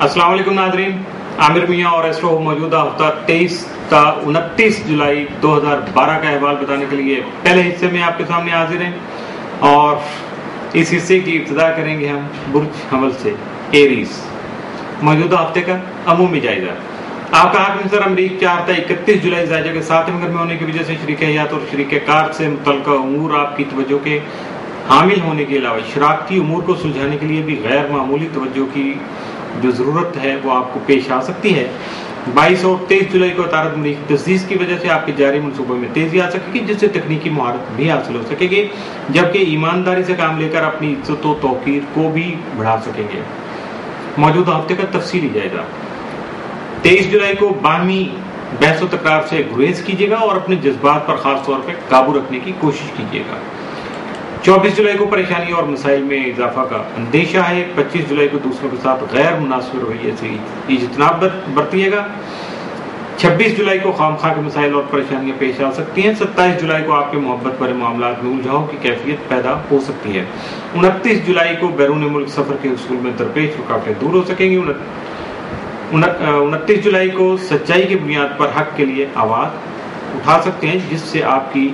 अस्सलाम वालेकुम नाज़रीन, आमिर मियाँ और एस्ट्रो मौजूदा हफ्ता 23 का 29 जुलाई 2012 का अहवाल बताने के लिए पहले हिस्से में आपके सामने हाजिर हैं और इस हिस्से की इब्तिदा करेंगे हम बुर्ज हमल से, एरीज। मौजूदा हफ्ते का अमूमी जायजा। आपका हाकिम सर अमरीक 4 था 31 जुलाई जायजा के 7वें घर में होने की वजह से शरीक हयात और शरीक कार से मुतल्लिका उमूर आपकी तवज्जो के हामिल होने के अलावा शराकती उमूर को सुलझाने के लिए भी गैर मामूली तवज्जो की जो ज़रूरत है वो आपको पेश आ सकती है। 22 और 23 जुलाई को तारत मरीख की तस्दीक की वजह से आपके जारी मनसूबों में तेज़ी आ सकेगी, जिससे तकनीकी महारत भी हासिल हो सकेगी, जबकि ईमानदारी से काम लेकर अपनी इज्जत व तौकीर को भी बढ़ा सकेंगे। मौजूदा हफ्ते का तफसीली जायजा। 23 जुलाई को बाहमी बहस व तकरार से गुरेज कीजिएगा और अपने जज्बात पर खास तौर पर काबू रखने की कोशिश कीजिएगा। 24 जुलाई को परेशानी और मसाइल में इजाफा का अंदेशा है। 25 जुलाई को दूसरों के साथ गैर मुनासिब रवैये से इज्तनाब बरतिएगा। 26 जुलाई को खामखा के मसाइल और परेशानियां पेश आ सकती हैं। 27 जुलाई को आपके मोहब्बत भरे मामलात में उलझाव की कैफियत पैदा हो सकती है। 29 जुलाई को बैरून मुल्क सफर के उसूल में दरपेश रुकावटें दूर हो सकेंगी। 29 जुलाई को सच्चाई की बुनियाद पर हक के लिए आवाज उठा सकते हैं, जिससे आपकी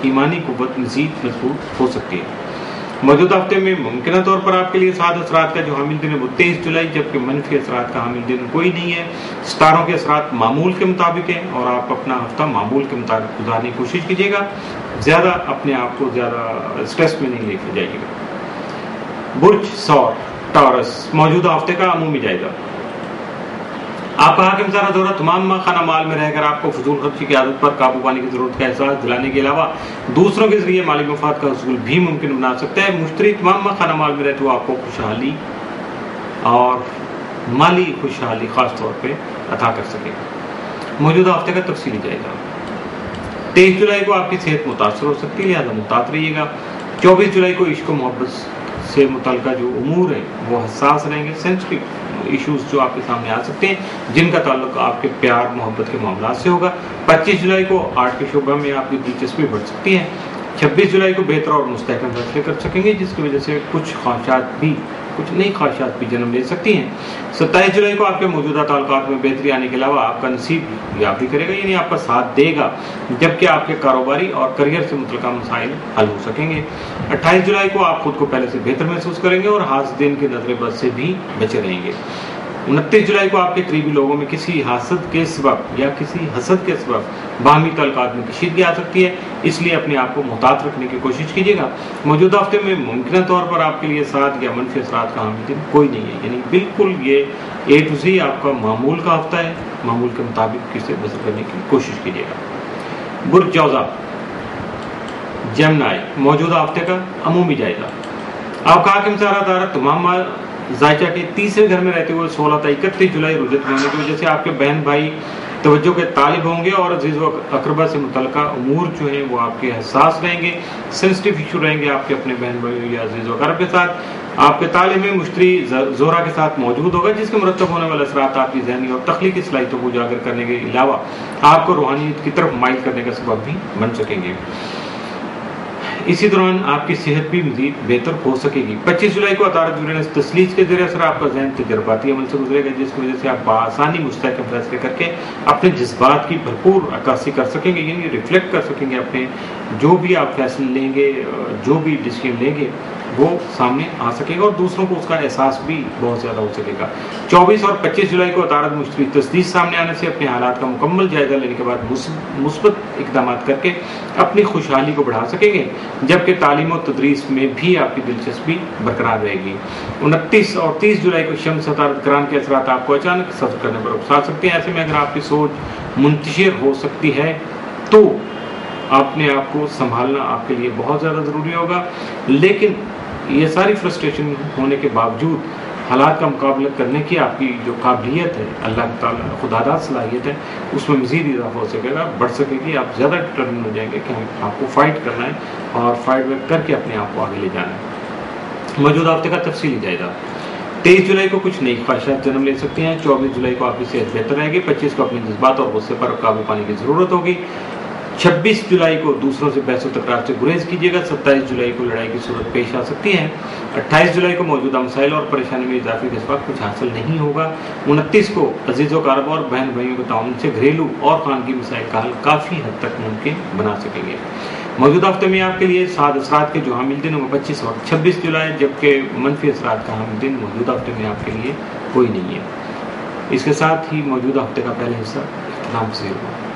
ईमानी कुव्वत मज़ीद मजबूत हो सकती है। मौजूदा हफ्ते में मुमकिन तौर पर आपके लिए साद असरात का जो हामिल दिन है वो 23 जुलाई, जबकि मनफी असरात का हामिल दिन कोई नहीं है। सितारों के असरात मामूल के मुताबिक हैं और आप अपना हफ्ता मामूल के मुताबिक गुजारने की कोशिश कीजिएगा। ज़्यादा अपने आप को ज़्यादा स्ट्रेस में नहीं लेके जाइएगा। बुर्ज सौर टॉरस। मौजूदा हफ्ते का अमूमी जायजा। आपका हाकिम सारा दौरा तमाम खाना माल में रहकर आपको फजूल खर्ची की आदत पर काबू पाने की जरूरत का एहसास दिलाने के अलावा दूसरों के जरिए माली मफाद का हसूल भी मुमकिन बना सकता है। मुश्तरी तमाम खाना माल में रहते हुए आपको खुशहाली और माली खुशहाली खास तौर पे अता कर सकेगा। मौजूदा हफ्ते का तफसीली जायजा। 23 जुलाई को आपकी सेहत मुतासर हो सकती है, लिहाजा मुहतात रहिएगा। 24 जुलाई को इश्क मोहब्बत से मुतल्लिका जो उमूर है वो हसास रहेंगे। सेंसिटिव इश्यूज जो आपके सामने आ सकते हैं, जिनका ताल्लुक आपके प्यार मोहब्बत के मामला से होगा। 25 जुलाई को आर्ट के शोबे में आपकी दिलचस्पी बढ़ सकती है। 26 जुलाई को बेहतर और मुस्तहकम फैसले कर सकेंगे, जिसकी वजह से कुछ नई ख्वाहिशात भी जन्म ले सकती हैं। 27 जुलाई को आपके मौजूदा ताल्लुकात में बेहतरी आने के अलावा आपका नसीब याफी करेगा, यानी आपका साथ देगा, जबकि आपके कारोबारी और करियर से मुतल्लिका मसाइल हल हो सकेंगे। 28 जुलाई को आप खुद को पहले से बेहतर महसूस करेंगे और हासदीन की नजर बद से भी बचे रहेंगे। 29 जुलाई को आपके करीबी लोगों में किसी हसद के सबब बाहमी ताल्लुकात में कशीदगी आ सकती है, इसलिए अपने आप को मुहतात रखने की कोशिश कीजिएगा। मौजूदा हफ्ते में मुमकिन तौर पर आपके लिए साथ या मनफी असरात का हामिल दिन कोई नहीं है, यानी बिल्कुल ये A to Z आपका मामूल का हफ्ता है। मामूल के मुताबिक इसे बसर करने की कोशिश कीजिएगा। बुर्ज जौज़ा जेमिनी। मौजूदा हफ्ते का अमूमी जायजा। आपका हाकिम सारा दारा तमाम जायजा के तीसरे घर में रहते हुए 16 था 31 जुलाई रुजत होने की वजह से आपके बहन भाई तवज्जो के तालिब होंगे और अजीज व अकरबा से मुतल्लिका उमूर जो हैं वो आपके हसास रहेंगे। सेंसिटिव इशू रहेंगे आपके अपने बहन भाई या अजीज व अकरब के साथ। आपके तालिब में मुश्तरी जोरा के साथ मौजूद होगा, जिसके मुरतब होने वाले असरात आपकी ज़हनी और तख्लीकी सलाहियतों को उजागर करने के अलावा आपको रूहानियत की तरफ माइल करने का सबब भी बन सकेंगे। इसी दौरान आपकी सेहत भी मजीद बेहतर हो सकेगी। 25 जुलाई को अतारत यूरेनस तस्लीज के जरिए असर आपका जहन तजर्बाती अमल से गुजरेगा, जिसकी वजह से आप बआसानी मुस्तहकम फैसले करके अपने जज्बात की भरपूर अक्कासी कर सकेंगे, यानी रिफ्लेक्ट कर सकेंगे अपने जो भी आप फैसले लेंगे, जो भी डिसीजन लेंगे वो सामने आ सकेगा और दूसरों को उसका एहसास भी बहुत ज़्यादा हो सकेगा। 24 और 25 जुलाई को अतारत मुश्तरी तस्दीक सामने आने से अपने हालात का मुकम्मल जायजा लेने के बाद मुस्बत इकदाम करके अपनी खुशहाली को बढ़ा सकेंगे, जबकि तालीम और तदरीस में भी आपकी दिलचस्पी बरकरार रहेगी। 29 और 30 जुलाई को शम्स अतारत करान के असरात आपको अचानक सफ़र करने पर उकसा सकते हैं। ऐसे में अगर आपकी सोच मुंतशिर हो सकती है तो अपने आप को संभालना आपके लिए बहुत ज़्यादा ज़रूरी होगा। लेकिन ये सारी फ्रस्ट्रेशन होने के बावजूद हालात का मुकाबला करने की आपकी जो काबिलियत है, अल्लाह ताला खुदादाद सलाहियत है, उसमें मज़ीद इजाफा हो सकेगा, बढ़ सकेगी। आप ज़्यादा डिटरमिन हो जाएंगे कि आपको फ़ाइट करना है और फाइट बैक करके अपने आप को आगे ले जाना है। मौजूदा हफ्ते का तफसीली जायजा। 23 जुलाई को कुछ नई ख्वाहिशात जन्म ले सकती हैं। 24 जुलाई को आपकी सेहत बेहतर रहेगी। 25 को अपने जज्बात और गुस्से पर काबू पाने की ज़रूरत होगी। 26 जुलाई को दूसरों से बहस तकरार से गुरेज कीजिएगा। 27 जुलाई को लड़ाई की सूरत पेश आ सकती है। 28 जुलाई को मौजूदा मसाइल और परेशानी में इजाफे के सबब कुछ हासिल नहीं होगा। 29 को अजीज़ों कारबा और बहन भाइयों के ताउन से घरेलू और खानगी मसाइल का हल काफ़ी हद तक मुमकिन बना सकेंगे। मौजूदा हफ्ते में आपके लिए साद असरात के जो हामिल दिन होंगे 25 और 26 जुलाई, जबकि मनफी असरात का हामिल दिन मौजूदा हफ्ते में आपके लिए कोई नहीं है। इसके साथ ही मौजूदा हफ्ते का पहला हिस्सा इख्तिताम पज़ीर हुआ।